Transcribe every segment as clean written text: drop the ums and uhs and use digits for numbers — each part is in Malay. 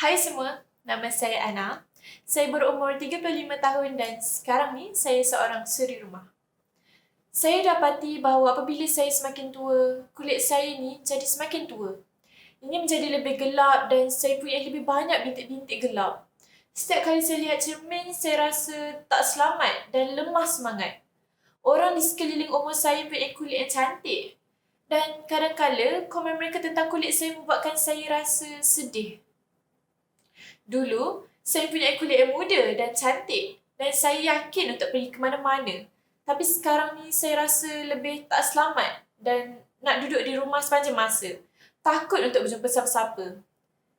Hai semua, nama saya Ana. Saya berumur 35 tahun dan sekarang ni saya seorang suri rumah. Saya dapati bahawa apabila saya semakin tua, kulit saya ni jadi semakin tua. Ini menjadi lebih gelap dan saya punya lebih banyak bintik-bintik gelap. Setiap kali saya lihat cermin, saya rasa tak selamat dan lemah semangat. Orang di sekeliling umur saya punya kulit yang cantik. Dan kadang-kala komen mereka tentang kulit saya membuatkan saya rasa sedih. Dulu, saya punya kulit yang muda dan cantik dan saya yakin untuk pergi ke mana-mana. Tapi sekarang ni saya rasa lebih tak selamat dan nak duduk di rumah sepanjang masa. Takut untuk berjumpa siapa-siapa.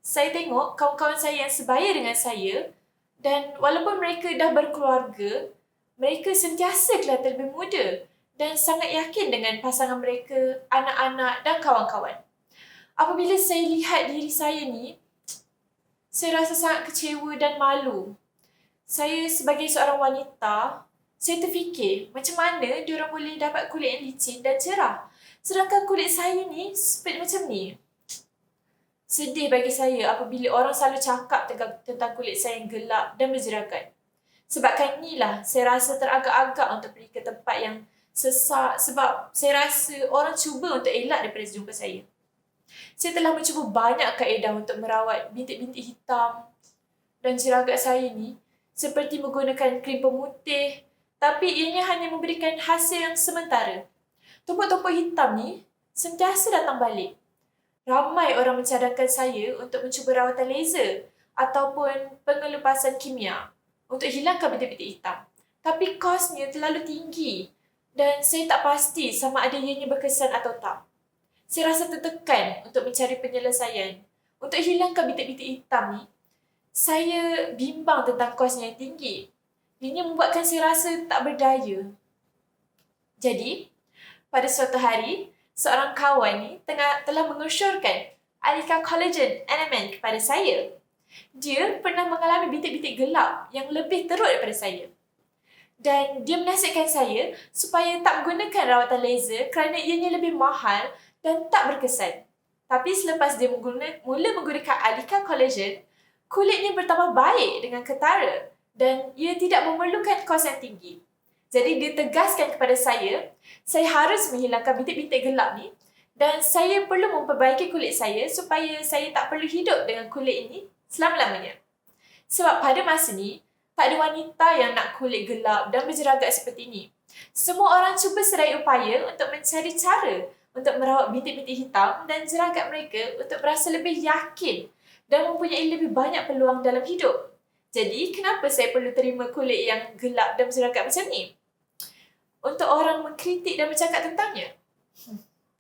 Saya tengok kawan-kawan saya yang sebaya dengan saya dan walaupun mereka dah berkeluarga, mereka sentiasa kelihatan lebih muda dan sangat yakin dengan pasangan mereka, anak-anak dan kawan-kawan. Apabila saya lihat diri saya ni, saya rasa sangat kecewa dan malu. Saya sebagai seorang wanita, saya terfikir macam mana diorang boleh dapat kulit yang licin dan cerah. Sedangkan kulit saya ni seperti macam ni. Sedih bagi saya apabila orang selalu cakap tentang kulit saya yang gelap dan berjeragat. Sebabkan inilah saya rasa teragak-agak untuk pergi ke tempat yang sesak sebab saya rasa orang cuba untuk elak daripada jumpa saya. Saya telah mencuba banyak kaedah untuk merawat bintik-bintik hitam dan jeragat saya ni seperti menggunakan krim pemutih, tapi ianya hanya memberikan hasil yang sementara. Tumpuk-tumpuk hitam ni sentiasa datang balik. Ramai orang mencadangkan saya untuk mencuba rawatan laser ataupun pengelupasan kimia untuk hilangkan bintik-bintik hitam. Tapi kosnya terlalu tinggi dan saya tak pasti sama ada ianya berkesan atau tak. Saya rasa tertekan untuk mencari penyelesaian. Untuk hilangkan bintik-bintik hitam ni, saya bimbang tentang kosnya yang tinggi. Ini membuatkan saya rasa tak berdaya. Jadi, pada suatu hari, seorang kawan ni telah mengusyurkan Alika Collagen NMN kepada saya. Dia pernah mengalami bintik-bintik gelap yang lebih teruk daripada saya. Dan dia menasihatkan saya supaya tak menggunakan rawatan laser kerana ianya lebih mahal dan tak berkesan. Tapi selepas dia mula menggunakan Alika Collagen, kulitnya bertambah baik dengan ketara dan ia tidak memerlukan kos yang tinggi. Jadi dia tegaskan kepada saya harus menghilangkan bintik-bintik gelap ni dan saya perlu memperbaiki kulit saya supaya saya tak perlu hidup dengan kulit ini selama-lamanya. Sebab pada masa ni, tak ada wanita yang nak kulit gelap dan berjeragat seperti ini. Semua orang cuba sedaya upaya untuk mencari cara untuk merawat bintik-bintik hitam dan jeragat mereka untuk berasa lebih yakin dan mempunyai lebih banyak peluang dalam hidup. Jadi, kenapa saya perlu terima kulit yang gelap dan berjeragat macam ni? Untuk orang mengkritik dan bercakap tentangnya?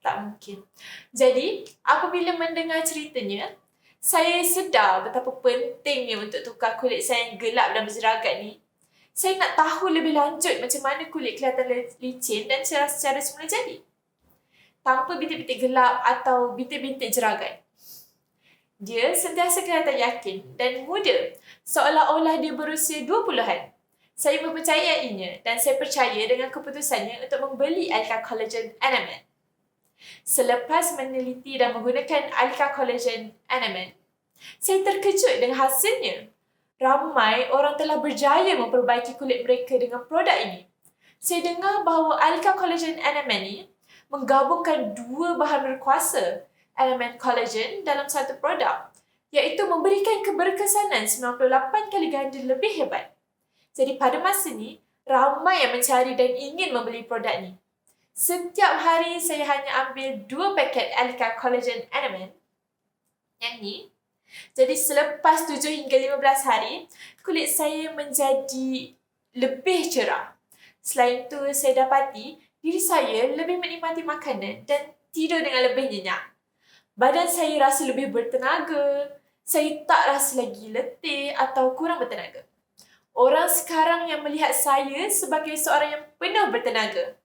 Tak mungkin. Jadi, apabila mendengar ceritanya, saya sedar betapa pentingnya untuk tukar kulit saya yang gelap dan berjeragat ni. Saya nak tahu lebih lanjut macam mana kulit kelihatan licin dan cerah secara semula jadi, tanpa bintik-bintik gelap atau bintik-bintik jeragat. Dia sentiasa kelihatan yakin dan muda, seolah-olah dia berusia 20-an. Saya mempercayainya dan saya percaya dengan keputusannya untuk membeli Alika Collagen NMN. Selepas meneliti dan menggunakan Alika Collagen NMN, saya terkejut dengan hasilnya. Ramai orang telah berjaya memperbaiki kulit mereka dengan produk ini. Saya dengar bahawa Alika Collagen NMN ni menggabungkan dua bahan berkuasa, elemen collagen dalam satu produk, iaitu memberikan keberkesanan 98 kali ganda lebih hebat. Jadi pada masa ni, ramai yang mencari dan ingin membeli produk ni. Setiap hari saya hanya ambil 2 paket Alika Collagen NMN. Yang ni. Jadi selepas 7 hingga 15 hari, kulit saya menjadi lebih cerah. Selain itu, saya dapati diri saya lebih menikmati makanan dan tidur dengan lebih nyenyak. Badan saya rasa lebih bertenaga. Saya tak rasa lagi letih atau kurang bertenaga. Orang sekarang yang melihat saya sebagai seorang yang penuh bertenaga.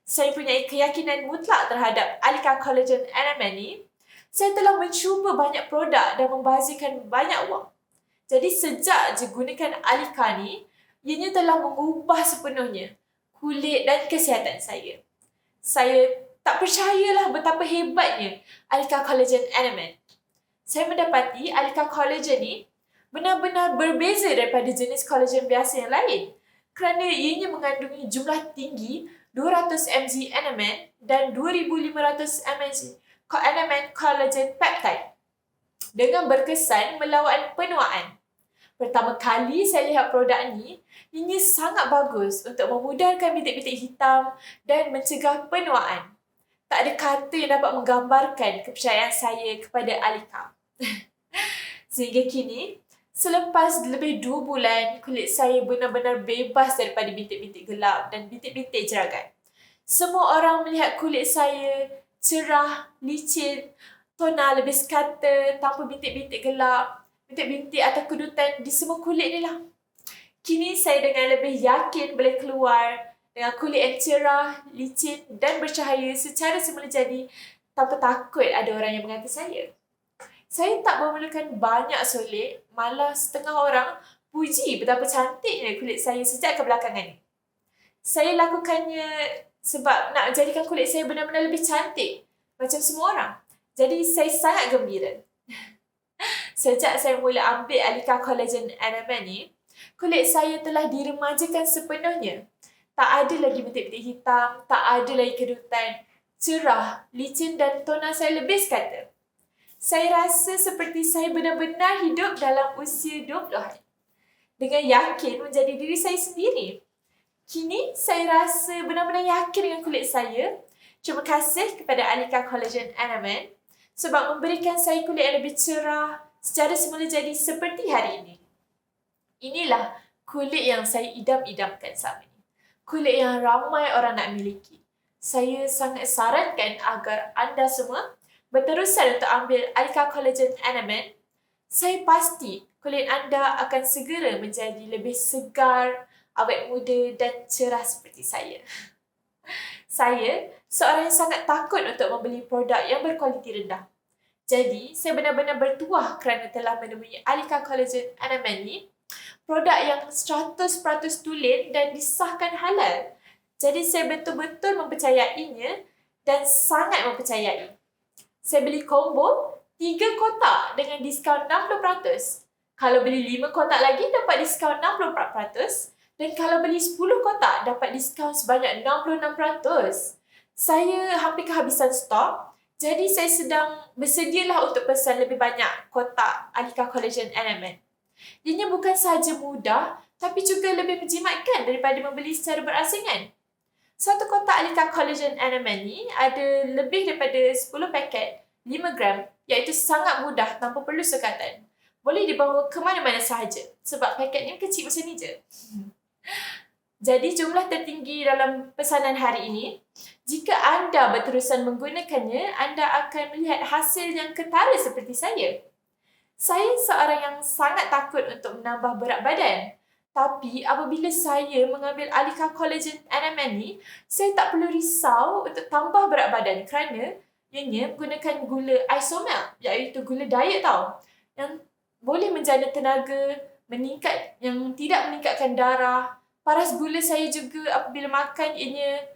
Saya punya keyakinan mutlak terhadap Alika Collagen NMN ni. Saya telah mencuba banyak produk dan membazirkan banyak wang. Jadi sejak je gunakan Alika ni, ianya telah mengubah sepenuhnya kulit dan kesihatan saya. Saya tak percayalah betapa hebatnya Alika Collagen NMN. Saya mendapati Alika Collagen ni benar-benar berbeza daripada jenis collagen biasa yang lain kerana ianya mengandungi jumlah tinggi 200 mg NMN dan 2500 mg NMN collagen peptide dengan berkesan melawan penuaan. Pertama kali saya lihat produk ni, ianya sangat bagus untuk memudahkan bintik-bintik hitam dan mencegah penuaan. Tak ada kata yang dapat menggambarkan kepercayaan saya kepada Alika. Sehingga kini, selepas lebih 2 bulan, kulit saya benar-benar bebas daripada bintik-bintik gelap dan bintik-bintik jeragat. Semua orang melihat kulit saya cerah, licin, tona lebih sekata, tanpa bintik-bintik gelap, bintik-bintik atau kedutan di semua kulit ni lah. Kini saya dengan lebih yakin boleh keluar dengan kulit yang cerah, licin dan bercahaya secara semula jadi tanpa takut ada orang yang mengata saya. Saya tak memerlukan banyak solek, malah setengah orang puji betapa cantiknya kulit saya sejak kebelakangan ni. Saya lakukannya sebab nak jadikan kulit saya benar-benar lebih cantik macam semua orang. Jadi saya sangat gembira. Sejak saya mula ambil Alika Collagen NMN ni, kulit saya telah diremajakan sepenuhnya. Tak ada lagi bintik-bintik hitam, tak ada lagi kedutan, cerah, licin dan tona saya lebih sekata. Saya rasa seperti saya benar-benar hidup dalam usia 20-an. Dengan yakin menjadi diri saya sendiri. Kini saya rasa benar-benar yakin dengan kulit saya. Terima kasih kepada Alika Collagen NMN sebab memberikan saya kulit yang lebih cerah, secara semula jadi seperti hari ini. Inilah kulit yang saya idam-idamkan selama ini. Kulit yang ramai orang nak miliki. Saya sangat sarankan agar anda semua berterusan untuk ambil Alika Collagen NMN. Saya pasti kulit anda akan segera menjadi lebih segar, awet muda dan cerah seperti saya. Saya seorang yang sangat takut untuk membeli produk yang berkualiti rendah. Jadi, saya benar-benar bertuah kerana telah menemui Alika Collagen NMN ni, produk yang 100% tulen dan disahkan halal. Jadi, saya betul-betul mempercayainya dan sangat mempercayai. Saya beli combo 3 kotak dengan diskaun 60%. Kalau beli 5 kotak lagi, dapat diskaun 64%. Dan kalau beli 10 kotak, dapat diskaun sebanyak 66%. Saya hampir kehabisan stok. Jadi, saya sedang bersedialah untuk pesan lebih banyak kotak Alika Collagen NMN. Ianya bukan sahaja mudah, tapi juga lebih menjimatkan daripada membeli secara berasingan. Satu kotak Alika Collagen NMN ni ada lebih daripada 10 paket 5 gram, iaitu sangat mudah tanpa perlu sukatan. Boleh dibawa ke mana-mana sahaja sebab paket ni kecil macam ni je. Jadi jumlah tertinggi dalam pesanan hari ini, jika anda berterusan menggunakannya, anda akan melihat hasil yang ketara seperti saya. Saya seorang yang sangat takut untuk menambah berat badan. Tapi apabila saya mengambil Alika Collagen NMN ni, saya tak perlu risau untuk tambah berat badan kerana ianya menggunakan gula isomalt, iaitu gula diet tau, yang boleh menjana tenaga, yang tidak meningkatkan darah. Paras gula saya juga apabila makan ianya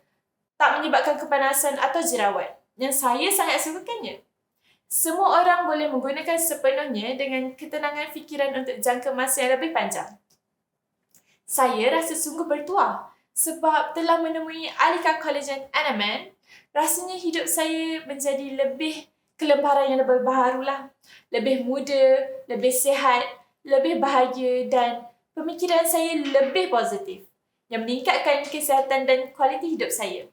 tak menyebabkan kepanasan atau jerawat, yang saya sangat sukakannya. Semua orang boleh menggunakan sepenuhnya dengan ketenangan fikiran untuk jangka masa yang lebih panjang. Saya rasa sungguh bertuah sebab telah menemui Alika Collagen NMN. Rasanya hidup saya menjadi lebih kelembaran yang lebih baharulah. Lebih muda, lebih sihat, lebih bahagia dan pemikiran saya lebih positif yang meningkatkan kesihatan dan kualiti hidup saya.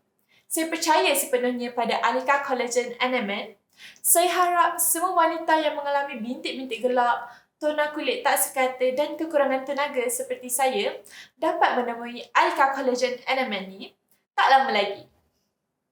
Saya percaya sepenuhnya pada Alika Collagen NMN. Saya harap semua wanita yang mengalami bintik-bintik gelap, tona kulit tak sekata dan kekurangan tenaga seperti saya dapat menemui Alika Collagen NMN ni tak lama lagi.